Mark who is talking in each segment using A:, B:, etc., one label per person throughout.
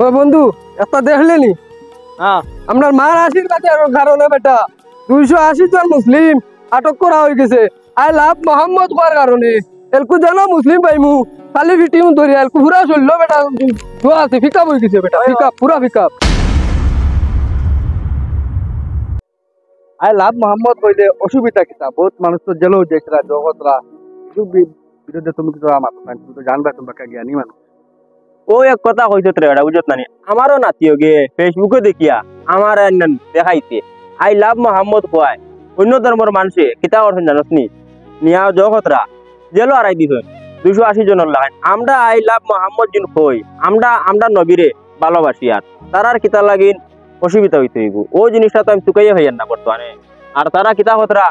A: ও বন্ধু একটা দেখলেনি
B: হ্যাঁ
A: আমরা মার আশীর্বাদের কারণে বেটা 280 জন মুসলিম আটক করা হয়ে গেছে। আই লাভ মোহাম্মদ হওয়ার কারণে এলকু জানো মুসলিম পাইমু খালি ফিটিম ধরি এলকু পুরা চললো বেটা দোয়া আছে ফিকাপ হয়ে গেছে বেটা ফিকাপ পুরা ফিকাপ।
B: আই লাভ মোহাম্মদ কইলে অসুবিধা কিতা বহুত মানুষ তো জেলেও দেখরা জগতরা বিরুদ্ধে তুমি কিছু আমার তুমি তো জানবা তোমরা জ্ঞানী মানুষ।
C: ও এক কথা কইছত রে এটা বুঝত নানি আমারও নাতিও গে ফেসবুকে দেখিয়া আমার দেখাইছে আই লাভ মোহাম্মদ কয় অন্য ধর্মের মানুষে কিতা করছেন জানোস নি নিয়া জগতরা জেলো আড়াই দিছ 280 জনের লাগাই আমরা আই লাভ মোহাম্মদ জিন কই আমরা নবীরে ভালোবাসি আর তারার কিতা লাগিন অসুবিধা হইতে হইব ও জিনিসটা তো আমি চুকাইয়া হইয়ান না বর্তমানে। আর তারা কিতা হতরা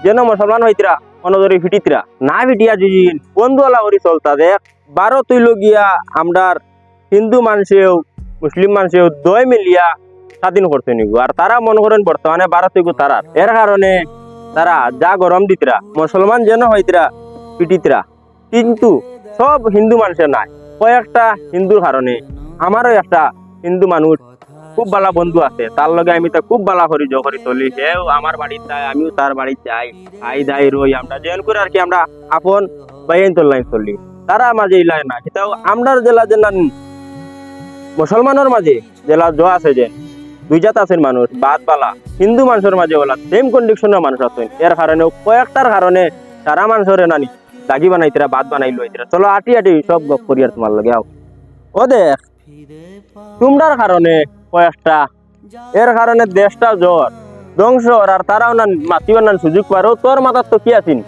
C: যেন মুসলমান হইতরা অনদরি ফিটিতরা না ফিটিয়া জিন বন্ধুওয়ালা করি চলতা দেখ 12 তৈল গিয়া আমরার হিন্দু মানুষেও মুসলিম মানুষেও দই মিলিয়া স্বাধীন করতে নিব। আর তারা মনে করেন বর্তমানে 12 তৈগু তারার এর কারণে তারা যা গরম দিতরা মুসলমান যেন হইতরা পিটিতরা কিন্তু সব হিন্দু মানুষের নাই কয়েকটা হিন্দুর কারণে আমারও একটা হিন্দু মানুষ খুব ভালো বন্ধু আছে তার লগে আমি তো খুব ভালো করি জকরি চলি সেও আমার বাড়ি যায় আমিও তার বাড়ি যাই আই দাই রই আমরা যেন করে আর কি আমরা আপন বাইন তোলাই চলি তারা মাঝে ইলাই না কিন্তু আমরা জেলা জেলা মুসলমানের মাঝে জেলা জ আছে যে দুই জাত আছেন মানুষ বাদ বালা হিন্দু মানুষের মাঝে ওলা সেম কন্ডিশনের মানুষ আছেন এর কারণে কয়েকটার কারণে তারা মানুষের নানি দাগি বানাইতরা বাদ বানাই লইতরা চলো আটি আটি সব গপ করি আর তোমার লগে আও ও দেখ তোমরার কারণে কয়েকটা এর কারণে দেশটা জ্বর ধ্বংস আর তারাও না মাতিবার না সুযোগ পারো তোর মাথার তো কি আছিন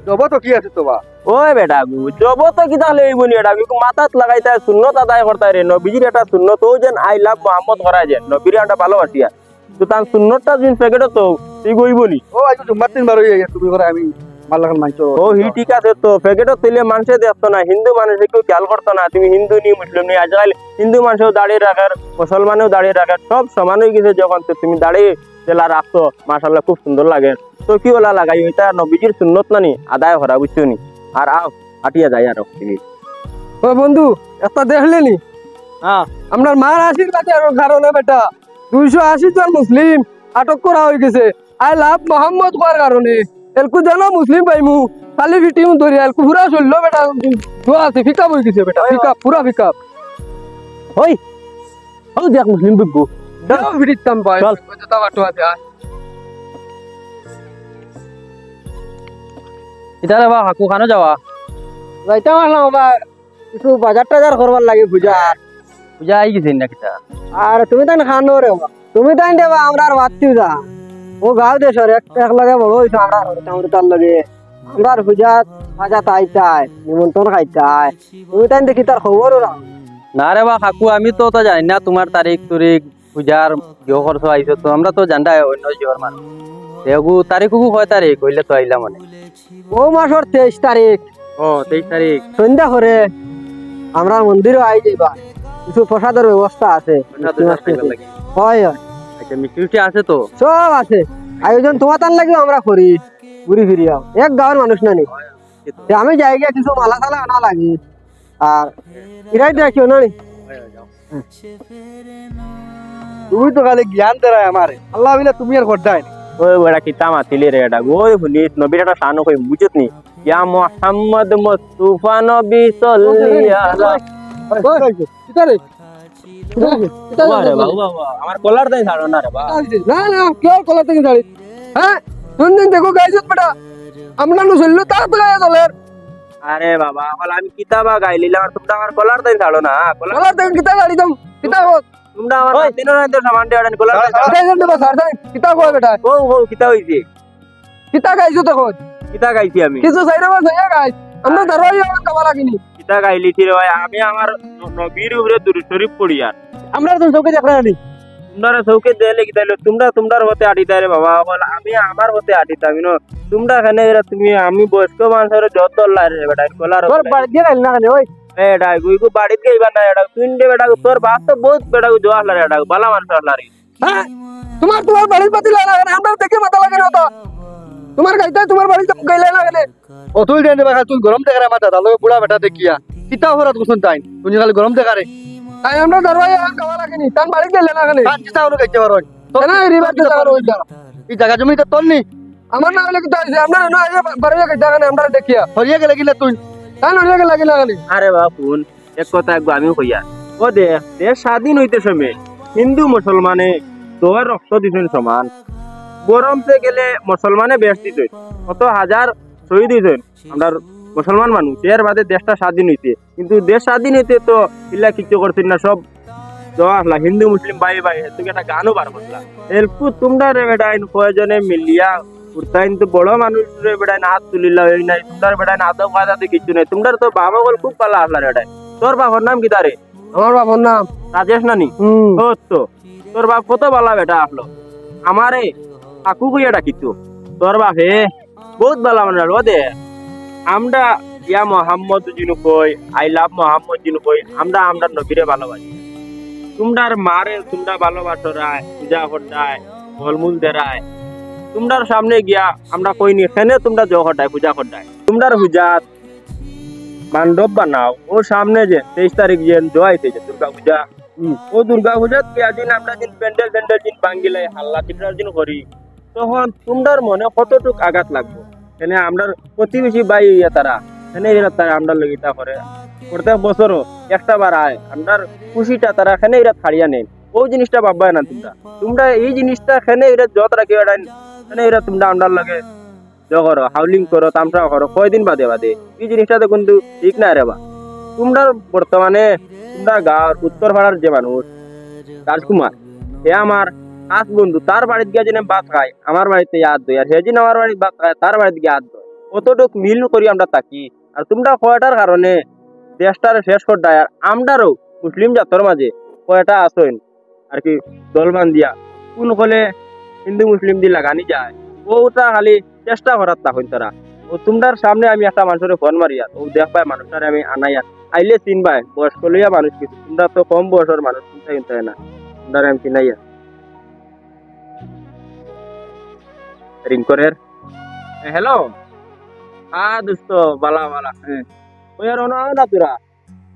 B: জব তো কি আছে তোমার
C: ওই বেটা গু জব তো কি তাহলে এই বনি এটা মাথাত লাগাইতে সুন্নত আদায় করতে রে নবীজির একটা সুন্নত ও যেন আই লাভ মোহাম্মদ করা যেন নবীর একটা ভালোবাসিয়া তো তার সুন্নতটা জিন প্যাকেট তো তুই গইবনি
B: ও আজকে জুম্মার দিন বার হয়ে গেছে তুমি করে আমি মাল্লাখান মানছো
C: ও হি ঠিক আছে তো প্যাকেটও তুলে মানুষে দেখতো না হিন্দু মানুষে কেউ খেয়াল করতো না তুমি হিন্দু নি মুসলিম নি আজকাল হিন্দু মানুষও দাঁড়িয়ে রাখার মুসলমানেও দাঁড়িয়ে রাখার সব সমান হয়ে গেছে যখন তুমি দাঁড়িয়ে জেলা রাখতো মাশাআল্লাহ খুব সুন্দর লাগে তো কি ওলা লাগাই ওইটা নবীজির সুন্নত নানি আদায় করা বুঝছো নি আর আও হাটিয়া যায় আর
A: ও বন্ধু একটা দেখলেনি
C: হ্যাঁ
A: আমরা মার আশীর্বাদের কারণে বেটা 280 জন মুসলিম আটক করা হয়ে গেছে। আই লাভ মোহাম্মদ হওয়ার কারণে এলকু জানো মুসলিম পাইমু খালি ফিটিম ধরি এলকু পুরা চললো বেটা দোয়া আছে ফিকাপ হয়ে গেছে বেটা ফিকাপ পুরা ফিকাপ।
C: ওই ও দেখ মুসলিম বিগু
A: দাও ফিটিতাম ভাই
C: চল।
A: কথা বাটো আছে
C: ইতারে বা হাকু খানো যাওয়া
A: যাইতাম আসলাম আবার কিছু বাজার টাজার করবার লাগে পূজা
C: পূজা আই গেছে না কিটা
A: আর তুমি তাই খানো রে তুমি তাই দেবা আমরা আর বাচ্চিও যা ও গাঁও দেশের এক লগে বড় হয়েছে আমরা তার লগে আমরা পূজা বাজা তাই চাই নিমন্ত্রণ খাই চাই তুমি তাই দেখি তার খবরও না
C: না রে বা কাকু আমি তো জানি না তোমার তারিখ পূজার গৃহ খরচ আইছো তো আমরা তো জানডা অন্য জিওর মানুষ এগু তারিখ কয় তারিখ কইলে তো আইলা মানে
A: ও মাসের 23 তারিখ
C: ও 23 তারিখ
A: সন্ধ্যা করে আমরা মন্দিরও আই যাইবা কিছু প্রসাদের ব্যবস্থা আছে হয় হয়
C: আচ্ছা মিষ্টি আছে তো
A: সব আছে আয়োজন তোমার তার লাগে আমরা করি ঘুরি ফিরিয়াও এক গাঁয়ের মানুষ নানি আমি যাই গিয়া কিছু মালা টালা আনা লাগে আর ইরাই দেখিও না
B: তুমি তো খালি জ্ঞান দেরাই আমারে আল্লাহ বিনা তুমি আর করদাই
C: ওই বড়া কিতা মাতিলি রে এটা ওই পুলিশ নবীর একটা শানো কই বুঝত নি ইয়া মুহাম্মদ মুস্তাফা নবী সাল্লাল্লাহু আমার কলার দেই ছাড়ো না রে বা
A: না না কেউ কলার থেকে ছাড়ি হ্যাঁ শুনদিন দেখো গাইছত বেটা আমরা নো চললো তার তো গায়ে চলের
C: আরে বাবা বল আমি কিতাবা গাইলিলাম আর তোমরা আমার কলার দেই ছাড়ো না
A: কলার থেকে কিতা গাড়ি দাম কিতা
C: তোমরা আমার দিনের রাতে সামান দেওয়ান কলার
A: কিতা দেব স্যার কিতা কয় বেটা
C: ও ও কিতা হইছে
A: কিতা গাইছো তখন
C: কিতা গাইছি আমি
A: কিছু সাইরা বা সাইয়া গাইছ আমরা দাঁড়াই আমার কাবা লাগিনি
C: কিতা গাইলি রে ভাই আমি আমার নবীর উপরে দুরূদ শরীফ পড়ি আর
A: আমরা তো চৌকে দেখরা নি
C: তোমরা চৌকে দেলে কি তাইলো তোমরার হতে আটিতা রে বাবা বল আমি আমার হতে আটিতা আমি নো তোমরা এখানে তুমি আমি বয়স্ক মানুষের যত লাই রে বেটা কলার
A: তোর বাড়ি দিয়ে গাইল না কেন ওই
C: এডা গুইগু বাড়িতে গইবা না এডা তুইন্ডে বেটা তোর বাপ তো বহুত বেটা জোয়া হলা রে এডা বালা মানুষ হলা রে
A: হ্যাঁ তোমার বাড়ির পাতি লাগা না আমরা দেখে মাথা লাগে না তো তোমার গাইতে তোমার বাড়িতে গাইলে না কেন
B: অতুল দেন দেখা তুই গরম দেখা আমার দাদা লগে বুড়া বেটা দেখিয়া কিতা হরাত কুসুন তাই তুমি খালি গরম দেখা রে
A: তাই আমরা দরবাই খাওয়া লাগেনি তার বাড়ি গেলে না কেন
B: কাঞ্চি চাউল খাইতে পারো
A: কেন রিবারতে যাওয়ার ওইটা
B: এই জায়গা জমি তো তোর নি
A: আমার না হলে কি হইছে আমরা না বাড়ি গেছে কেন আমরা দেখিয়া
B: হরিয়া গেলে কিনা তুই
A: তাই নড়িয়া গেলে লাগি না কেন
C: আরে বাপুন এক কথা একবার আমিও কইয়া ও দেশ স্বাধীন হইতে সময় হিন্দু মুসলমানে দোয়ার রক্ত দিছেন সমান গরমতে গেলে মুসলমানে বেশ দিছেন কত হাজার শহীদ হইছেন আমরা মুসলমান মানুষ এর বাদে দেশটা স্বাধীন হইতে কিন্তু দেশ স্বাধীন হইতে তো ইল্লা কিছু করছেন না সব দোয়া আসলা হিন্দু মুসলিম ভাই ভাই তুমি একটা গানও বার করলা এলকু তোমরা রে বেটাইন কয়জনে মিলিয়া উর্তাইন তো বড় মানুষ রে বেটাইন হাত তুলিলা হই নাই তোমরা বেটাইন আদব কায়দাতে কিছু নাই তোমরা তো বাবা বল খুব পালা আসলা রে তোর বাবার নাম কি তারে
A: আমার বাবার নাম
C: রাজেশ নানি ও তো তোর বাপ কত বালা বেটা আসলো আমারে কাকু কইয়া ডাকিতো তোর বাপে বহুত বালা মানে ও দে আমরা ইয়া মোহাম্মদ জিনু কই আই লাভ মোহাম্মদ জিনু কই আমরা নবীরে ভালোবাসি তোমরার মারে তোমরা ভালোবাসো রায় পূজা করতায় ফলমূল দেরায় তোমরার সামনে গিয়া আমরা কইনি এখানে তোমরা জয় করতায় পূজা করতায় তোমরার হুজাত মান্ডব বানাও ও সামনে যে 23 তারিখ যে জয় যে দুর্গা পূজা ও দুর্গা পূজাত কে দিন আমরা দিন প্যান্ডেল দিন বাঙ্গিলাই হাল্লা চিত্রার দিন করি তখন তোমরার মনে কতটুক আঘাত লাগবে এনে আমরা প্রতিবেশী ভাই তারা এনে এরা তারা আমরা লগিতা করে প্রত্যেক বছরও একটা বার আয় আমরা খুশিটা তারা এখানে এরা ছাড়িয়া নেন ওই জিনিসটা ভাববাই না তোমরা এই জিনিসটা এখানে এরা যত রাখি এখানে এরা তোমরা আমরা লাগে করো হাউলিং করো তামসা করো কয়দিন বাদে বাদে এই জিনিসটা তো কিন্তু ঠিক না রে বা তোমরা বর্তমানে তোমরা গাঁর উত্তর পাড়ার যে মানুষ রাজকুমার সে আমার খাস বন্ধু তার বাড়িতে গিয়ে যেন ভাত খায় আমার বাড়িতে ইয়াদ দই আর সে যেন আমার বাড়িতে ভাত খায় তার বাড়িতে গিয়ে ইয়াদ দই কতটুক মিল করি আমরা থাকি আর তোমরা কয়টার কারণে দেশটার শেষ করতে আর আমরারও মুসলিম জাতর মাঝে কয়টা আসেন আর কি দলবান দিয়া কোন হলে হিন্দু মুসলিম দিয়ে লাগানি যায় ওটা খালি চেষ্টা করার তখন তারা ও তোমরার সামনে আমি একটা মানুষের ফোন মারিয়া ও দেখ পাই মানুষটারে আমি আনাইয়া আইলে চিনবাই বয়স্ক লইয়া মানুষ কিছু তোমরা তো কম বয়সের মানুষ চিন্তা কিন্তু না তোমরা আমি চিনাইয়া রিং করের হ্যালো দোস্ত বালা বালা হ্যাঁ ওই আর না তোরা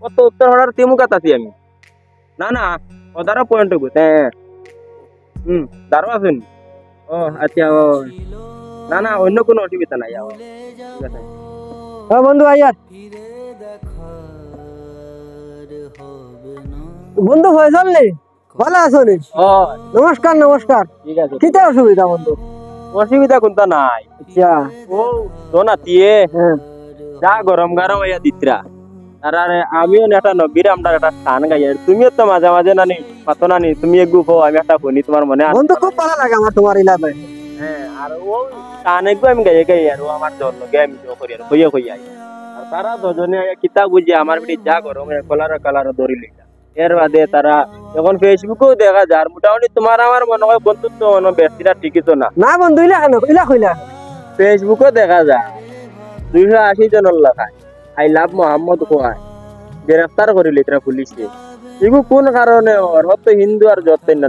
C: কত উত্তর হওয়ার তিমুকাত আছি আমি না ওদারা পয়েন্ট গুছ হ্যাঁ দারো আছেন ও আচ্ছা ও না অন্য কোনো অসুবিধা নাই ঠিক আছে
A: হ্যাঁ বন্ধু আইয়ার বন্ধু ফয়সাল নে ভালো আছো নি
C: ও
A: নমস্কার
C: ঠিক আছে
A: কিতে অসুবিধা বন্ধু
C: অসুবিধা কোনটা নাই
A: আচ্ছা
C: ও তো নাতিয়ে
A: হ্যাঁ
C: যা গরম হইয়া দিতরা আর আমিও একটা নবীর আমরা একটা স্থান গাইয়া তুমিও তো মাঝে মাঝে নানি পাতো নানি তুমি এক গুফো আমি একটা বনি তোমার মনে আছে
A: বন্ধু খুব ভালো লাগে আমার তোমার এলাকায়
C: হ্যাঁ আর ও স্থান একগু আমি গাই আর ও আমার জন্য গে আমি জো করি আর কইয়া আর তারা দুজনে কিতা বুঝে আমার বিটি যা গরম কালার দড়ি লইলা এর বাদে তারা এখন ফেসবুকেও দেখা যায় আর মোটামুটি তোমার আমার মনে হয় বন্ধুত্ব মনে ব্যক্তিরা ঠিকই তো না
A: না বন্ধু ইলা কেন ইলা কইলা
C: ফেসবুকে দেখা যায় 280 জনের লেখায় আই লাভ মোহাম্মদ কোয়ায় গ্রেফতার করিল এটা পুলিশে এগু কোন কারণে ওর হয়তো হিন্দু আর যত না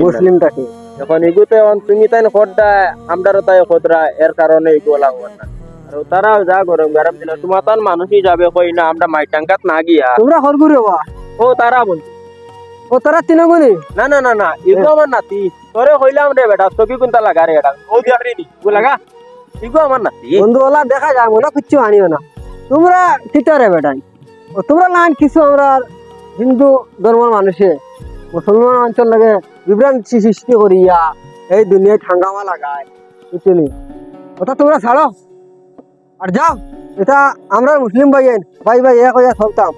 C: মুসলিমটাকে এখন এগুতে তুমি তাই খোদা আমরাও তাই খোদরা এর কারণে এগুলা হওয়ার না আর তারাও যা গরম দিন তোমার তার মানুষই যাবে কই না আমরা মাইটাঙ্গাত না গিয়া
A: তোমরা হরগুরে বা
C: ও তারা বন্ধু
A: ও তারা তিনগুনি
C: না এগু আমার নাতি তোরে কইলাম রে বেটা তোকে কোনটা লাগা রে এটা ও দিয়ারি নি ও লাগা এগু আমার নাতি
A: বন্ধু ওলা দেখা যায় মনে কিচ্ছু আনিও না তোমরা কিতারে বেটাই ও তোমরা লাইন কিছু আমরা হিন্দু ধর্মের মানুষে মুসলমান অঞ্চল লাগে বিভ্রান্তি সৃষ্টি করিয়া এই দুনিয়ায় ঠাঙ্গামা লাগায় বুঝলি ওটা তোমরা ছাড়ো আর যাও এটা আমরা মুসলিম ভাই এক হইয়া চলতাম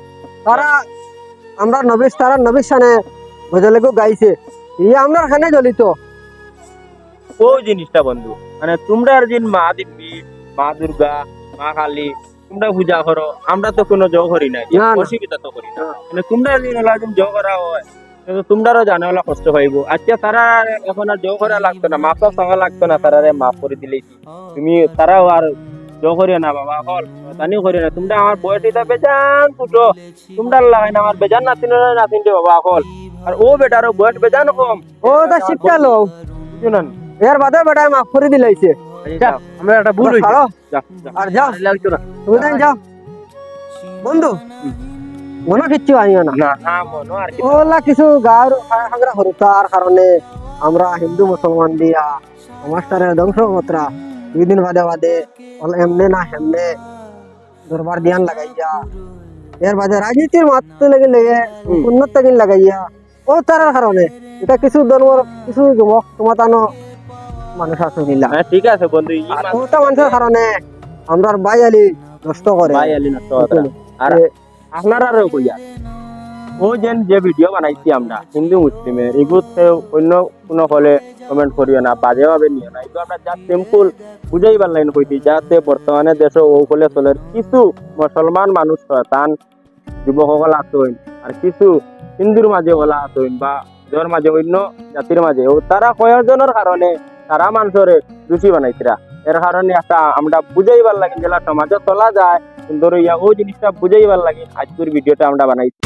A: তারা আমরা নবীর সানে ভজলেগো গাইছে ইয়ে আমরা এখানে জ্বলিত
C: ওই জিনিসটা বন্ধু মানে তোমরা আর দিন মা দিব্যি মা দুর্গা মা কালী তোমরা পূজা করো আমরা তো কোনো জয় করি না অসুবিধা তো করি না মানে তোমরা যদি জয় করা হয় তোমরাও জানা হলে কষ্ট হইব আচ্ছা তারা এখন আর জয় করা লাগতো না মাপ সঙ্গে লাগতো না তারা মাফ করে দিলেই তুমি তারাও আর জয় করিও না বাবা হল তানিও করিও না তোমরা আমার বয়স এটা বেজান ফুটো তোমরা লাগাই না আমার বেজান নাতিন বাবা হল আর ও বেটারও বয়স বেজান কম
A: ও তা শিক্ষা লো
C: শুনুন
A: এর বাদে বেটায় মাফ করে দিলাইছে
C: আমরা একটা ভুল হইছে
A: আর যাও তুমি যাও বন্ধু মনে কিচ্ছু আনিও না
C: না না মনো আর কি
A: ওলা কিছু গাঁর হাগরা হরতার কারণে আমরা হিন্দু মুসলমান দিয়া সমাজটারে ধ্বংস মাত্রা 2 দিন বাদে বাদে এমনে না হেমনে দরবার দিয়ান লাগাইয়া এর বাদে রাজনীতির মাত্র লেগে লেগে উন্নত তাগিন লাগাইয়া ও তার কারণে এটা কিছু ধর্মর কিছু যুবক সমাতানো মানুষ আছে নিলা
C: হ্যাঁ, ঠিক আছে বন্ধু ই
A: আর ওটা মানুষের কারণে আমরা বাই আলি নষ্ট করে
C: ভাই আলি নষ্ট হতো না। আর আপনারা কইয়া ও যে ভিডিও বানাইছি আমরা হিন্দু মুসলিমের এগুলোতে অন্য কোনো হলে কমেন্ট করিও না, বাজে ভাবে নিও না। এগুলো আমরা যা সিম্পল বুঝাইবার লাইন কইছি, যাতে বর্তমানে দেশে ও হলে চলে কিছু মুসলমান মানুষ শয়তান যুবকসকল আছেন আর কিছু হিন্দুর মাঝে ওলা আছেন বা যার মাঝে অন্য জাতির মাঝে ও তারা কয়েকজনের কারণে তারা মানুষের দোষী বানাইছিরা। এর কারণে একটা আমরা বুঝাইবার লাগে যেটা সমাজে চলা যায় সুন্দর ইয়া ওই জিনিসটা বুঝাইবার লাগে আজকের ভিডিওটা আমরা বানাইছি।